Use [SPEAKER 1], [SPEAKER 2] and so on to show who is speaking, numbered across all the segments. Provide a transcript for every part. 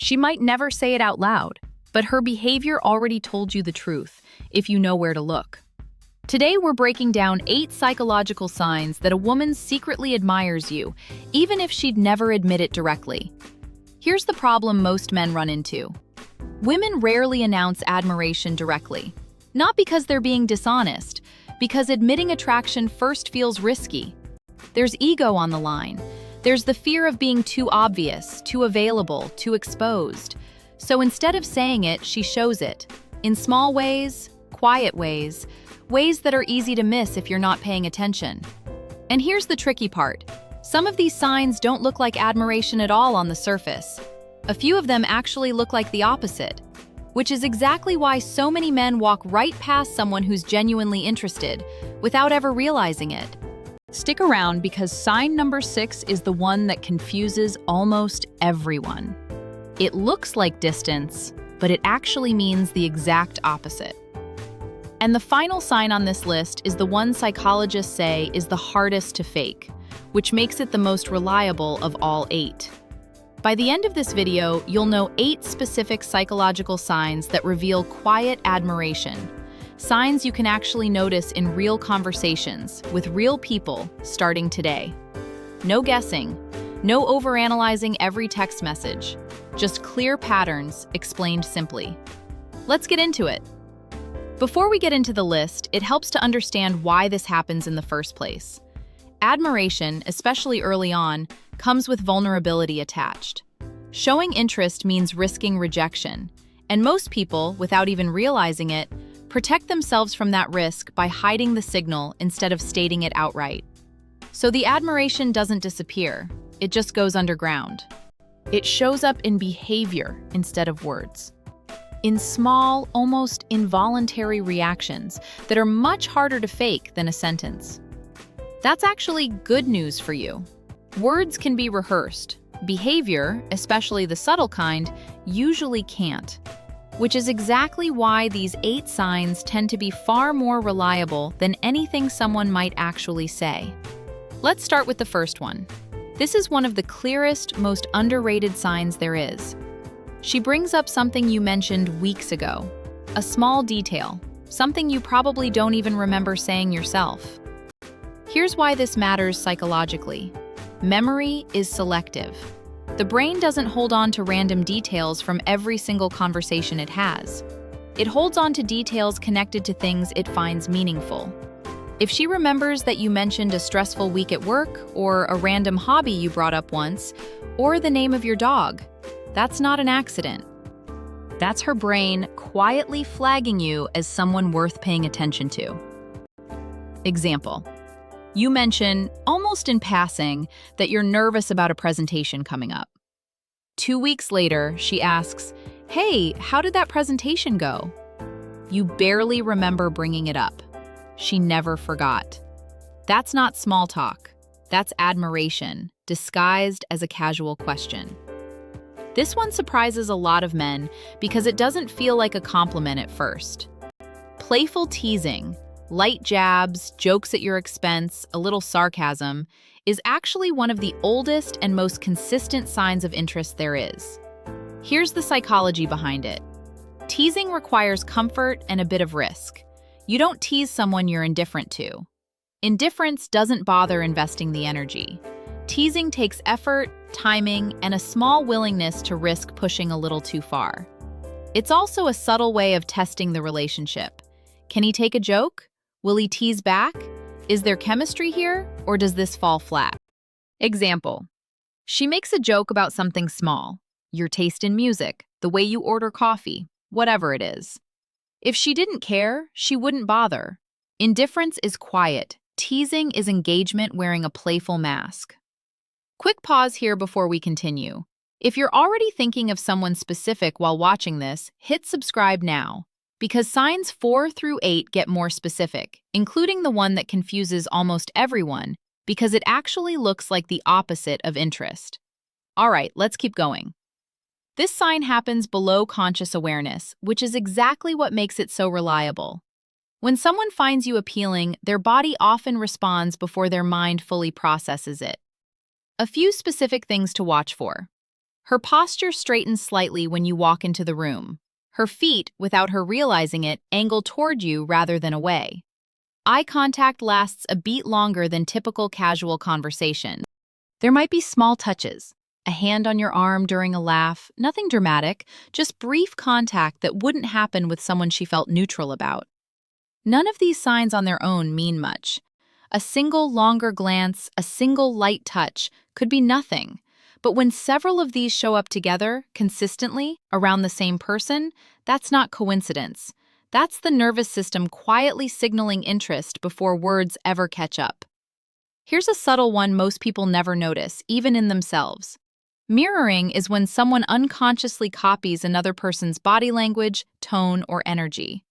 [SPEAKER 1] She might never say it out loud, but her behavior already told you the truth, if you know where to look. Today, we're breaking down 8 psychological signs that a woman secretly admires you, even if she'd never admit it directly. Here's the problem most men run into. Women rarely announce admiration directly. Not because they're being dishonest, because admitting attraction first feels risky. There's ego on the line. There's the fear of being too obvious, too available, too exposed. So instead of saying it, she shows it. In small ways, quiet ways, ways that are easy to miss if you're not paying attention. And here's the tricky part. Some of these signs don't look like admiration at all on the surface. A few of them actually look like the opposite, which is exactly why so many men walk right past someone who's genuinely interested, without ever realizing it. Stick around because sign number 6 is the one that confuses almost everyone. It looks like distance, but it actually means the exact opposite. And the final sign on this list is the one psychologists say is the hardest to fake, which makes it the most reliable of all 8. By the end of this video, you'll know 8 specific psychological signs that reveal quiet admiration. Signs you can actually notice in real conversations with real people starting today. No guessing, no overanalyzing every text message, just clear patterns explained simply. Let's get into it. Before we get into the list, it helps to understand why this happens in the first place. Admiration, especially early on, comes with vulnerability attached. Showing interest means risking rejection, and most people, without even realizing it, protect themselves from that risk by hiding the signal instead of stating it outright. So the admiration doesn't disappear, it just goes underground. It shows up in behavior instead of words. In small, almost involuntary reactions that are much harder to fake than a sentence. That's actually good news for you. Words can be rehearsed. Behavior, especially the subtle kind, usually can't. Which is exactly why these 8 signs tend to be far more reliable than anything someone might actually say. Let's start with the first one. This is one of the clearest, most underrated signs there is. She brings up something you mentioned weeks ago. A small detail, something you probably don't even remember saying yourself. Here's why this matters psychologically. Memory is selective. The brain doesn't hold on to random details from every single conversation it has. It holds on to details connected to things it finds meaningful. If she remembers that you mentioned a stressful week at work, or a random hobby you brought up once, or the name of your dog, that's not an accident. That's her brain quietly flagging you as someone worth paying attention to. Example. You mention, almost in passing, that you're nervous about a presentation coming up. 2 weeks later, she asks, "Hey, how did that presentation go?" You barely remember bringing it up. She never forgot. That's not small talk. That's admiration, disguised as a casual question. This one surprises a lot of men because it doesn't feel like a compliment at first. Playful teasing, light jabs, jokes at your expense, a little sarcasm, is actually one of the oldest and most consistent signs of interest there is. Here's the psychology behind it. Teasing requires comfort and a bit of risk. You don't tease someone you're indifferent to. Indifference doesn't bother investing the energy. Teasing takes effort, timing, and a small willingness to risk pushing a little too far. It's also a subtle way of testing the relationship. Can he take a joke? Will he tease back? Is there chemistry here, or does this fall flat? Example. She makes a joke about something small, your taste in music, the way you order coffee, whatever it is. If she didn't care, she wouldn't bother. Indifference is quiet. Teasing is engagement wearing a playful mask. Quick pause here before we continue. If you're already thinking of someone specific while watching this, hit subscribe now. Because signs 4 through 8 get more specific, including the one that confuses almost everyone, because it actually looks like the opposite of interest. All right, let's keep going. This sign happens below conscious awareness, which is exactly what makes it so reliable. When someone finds you appealing, their body often responds before their mind fully processes it. A few specific things to watch for. Her posture straightens slightly when you walk into the room. Her feet, without her realizing it, angle toward you rather than away. Eye contact lasts a beat longer than typical casual conversation. There might be small touches, a hand on your arm during a laugh, nothing dramatic, just brief contact that wouldn't happen with someone she felt neutral about. None of these signs on their own mean much. A single longer glance, a single light touch could be nothing. But when several of these show up together, consistently, around the same person, that's not coincidence. That's the nervous system quietly signaling interest before words ever catch up. Here's a subtle one most people never notice, even in themselves. Mirroring is when someone unconsciously copies another person's body language, tone, or energy.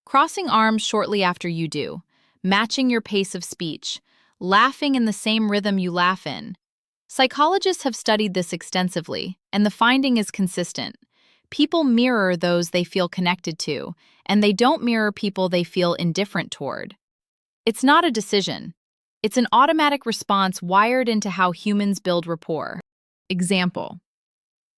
[SPEAKER 1] Crossing arms shortly after you do, matching your pace of speech, laughing in the same rhythm you laugh in. Psychologists have studied this extensively, and the finding is consistent. People mirror those they feel connected to, and they don't mirror people they feel indifferent toward. It's not a decision. It's an automatic response wired into how humans build rapport. Example.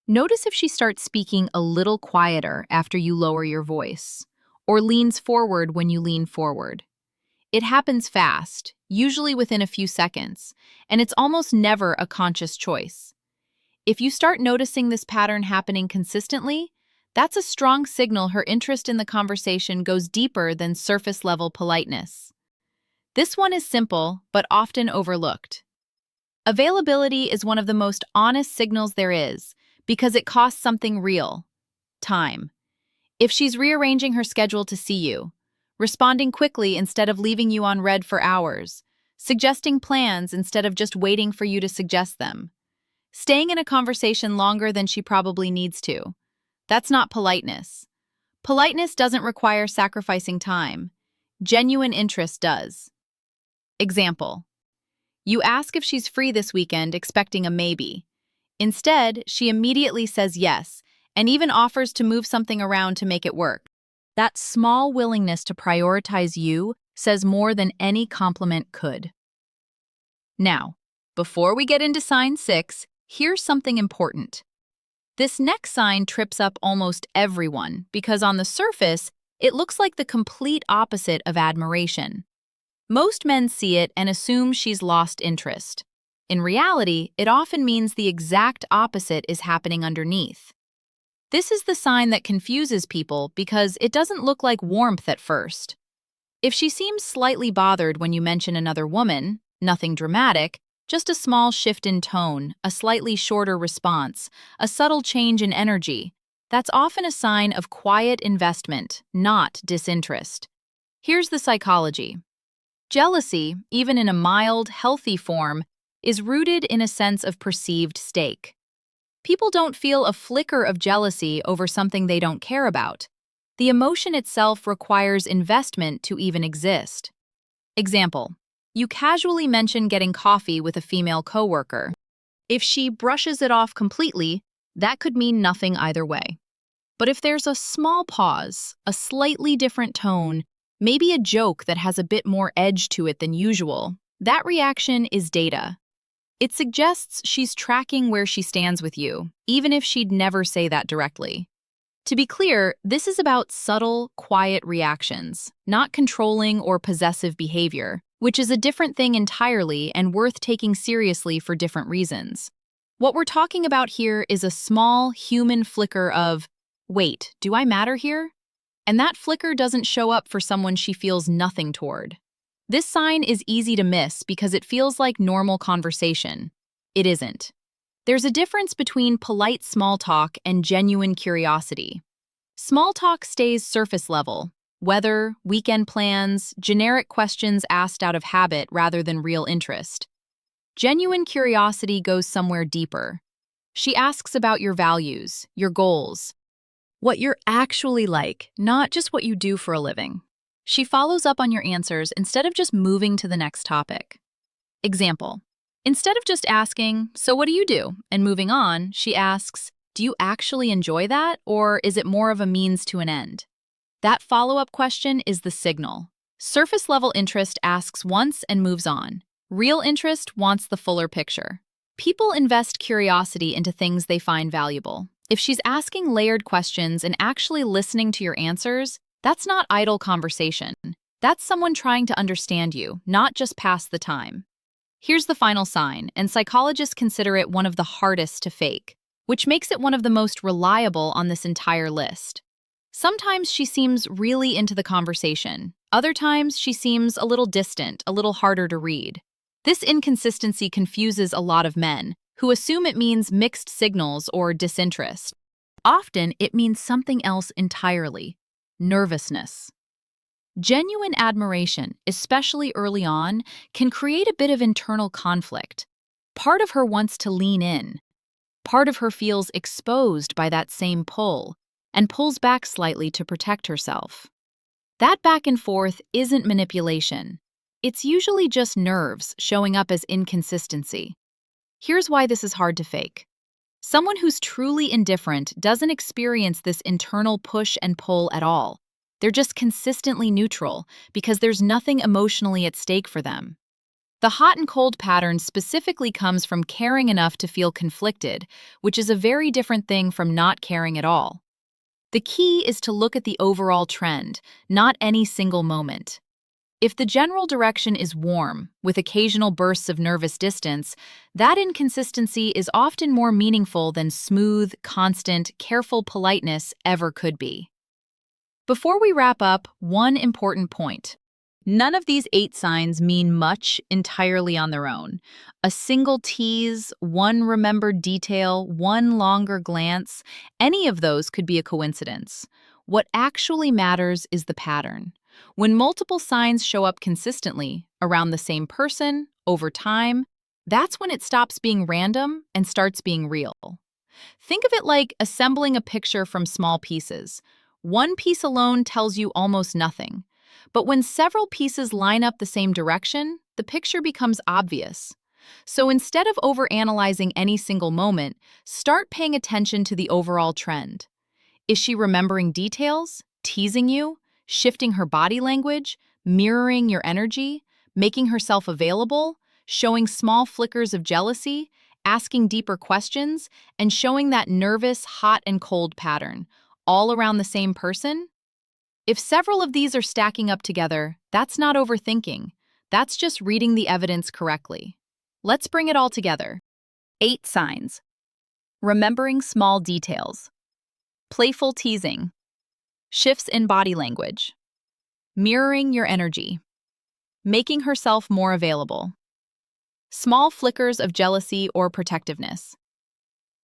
[SPEAKER 1] Notice if she starts speaking a little quieter after you lower your voice, or leans forward when you lean forward. It happens fast, usually within a few seconds, and it's almost never a conscious choice. If you start noticing this pattern happening consistently, that's a strong signal her interest in the conversation goes deeper than surface-level politeness. This one is simple, but often overlooked. Availability is one of the most honest signals there is, because it costs something real: time. If she's rearranging her schedule to see you, responding quickly instead of leaving you on red for hours, suggesting plans instead of just waiting for you to suggest them, staying in a conversation longer than she probably needs to. That's not politeness. Politeness doesn't require sacrificing time. Genuine interest does. Example. You ask if she's free this weekend, expecting a maybe. Instead, she immediately says yes, and even offers to move something around to make it work. That small willingness to prioritize you says more than any compliment could. Now, before we get into sign 6, here's something important. This next sign trips up almost everyone because on the surface, it looks like the complete opposite of admiration. Most men see it and assume she's lost interest. In reality, it often means the exact opposite is happening underneath. This is the sign that confuses people because it doesn't look like warmth at first. If she seems slightly bothered when you mention another woman, nothing dramatic, just a small shift in tone, a slightly shorter response, a subtle change in energy, that's often a sign of quiet investment, not disinterest. Here's the psychology. Jealousy, even in a mild, healthy form, is rooted in a sense of perceived stake. People don't feel a flicker of jealousy over something they don't care about. The emotion itself requires investment to even exist. Example. You casually mention getting coffee with a female coworker. If she brushes it off completely, that could mean nothing either way. But if there's a small pause, a slightly different tone, maybe a joke that has a bit more edge to it than usual, that reaction is data. It suggests she's tracking where she stands with you, even if she'd never say that directly. To be clear, this is about subtle, quiet reactions, not controlling or possessive behavior, which is a different thing entirely and worth taking seriously for different reasons. What we're talking about here is a small, human flicker of, wait, do I matter here? And that flicker doesn't show up for someone she feels nothing toward. This sign is easy to miss because it feels like normal conversation. It isn't. There's a difference between polite small talk and genuine curiosity. Small talk stays surface level. Weather, weekend plans, generic questions asked out of habit rather than real interest. Genuine curiosity goes somewhere deeper. She asks about your values, your goals, what you're actually like, not just what you do for a living. She follows up on your answers instead of just moving to the next topic. Example. Instead of just asking, "So what do you do?" and moving on, she asks, "Do you actually enjoy that, or is it more of a means to an end?" That follow-up question is the signal. Surface-level interest asks once and moves on. Real interest wants the fuller picture. People invest curiosity into things they find valuable. If she's asking layered questions and actually listening to your answers, that's not idle conversation. That's someone trying to understand you, not just pass the time. Here's the final sign, and psychologists consider it one of the hardest to fake, which makes it one of the most reliable on this entire list. Sometimes she seems really into the conversation. Other times she seems a little distant, a little harder to read. This inconsistency confuses a lot of men, who assume it means mixed signals or disinterest. Often it means something else entirely: nervousness. Genuine admiration, especially early on, can create a bit of internal conflict. Part of her wants to lean in. Part of her feels exposed by that same pull and pulls back slightly to protect herself. That back and forth isn't manipulation. It's usually just nerves showing up as inconsistency. Here's why this is hard to fake. Someone who's truly indifferent doesn't experience this internal push and pull at all. They're just consistently neutral because there's nothing emotionally at stake for them. The hot and cold pattern specifically comes from caring enough to feel conflicted, which is a very different thing from not caring at all. The key is to look at the overall trend, not any single moment. If the general direction is warm, with occasional bursts of nervous distance, that inconsistency is often more meaningful than smooth, constant, careful politeness ever could be. Before we wrap up, one important point. None of these 8 signs mean much entirely on their own. A single tease, one remembered detail, one longer glance, any of those could be a coincidence. What actually matters is the pattern. When multiple signs show up consistently, around the same person, over time, that's when it stops being random and starts being real. Think of it like assembling a picture from small pieces. One piece alone tells you almost nothing. But when several pieces line up the same direction, the picture becomes obvious. So instead of overanalyzing any single moment, start paying attention to the overall trend. Is she remembering details, teasing you, shifting her body language, mirroring your energy, making herself available, showing small flickers of jealousy, asking deeper questions, and showing that nervous, hot and cold pattern, all around the same person? If several of these are stacking up together, that's not overthinking. That's just reading the evidence correctly. Let's bring it all together. 8 signs. Remembering small details. Playful teasing. Shifts in body language. Mirroring your energy. Making herself more available. Small flickers of jealousy or protectiveness.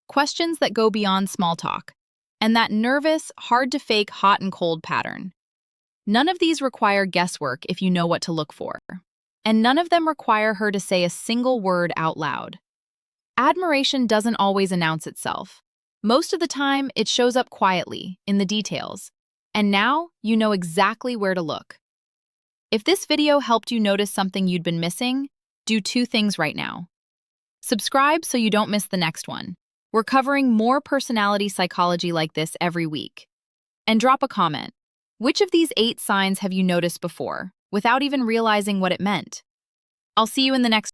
[SPEAKER 1] Questions that go beyond small talk. And that nervous, hard-to-fake hot and cold pattern. None of these require guesswork if you know what to look for. And none of them require her to say a single word out loud. Admiration doesn't always announce itself. Most of the time, it shows up quietly, in the details. And now, you know exactly where to look. If this video helped you notice something you'd been missing, do 2 things right now. Subscribe so you don't miss the next one. We're covering more personality psychology like this every week. And drop a comment. Which of these 8 signs have you noticed before, without even realizing what it meant? I'll see you in the next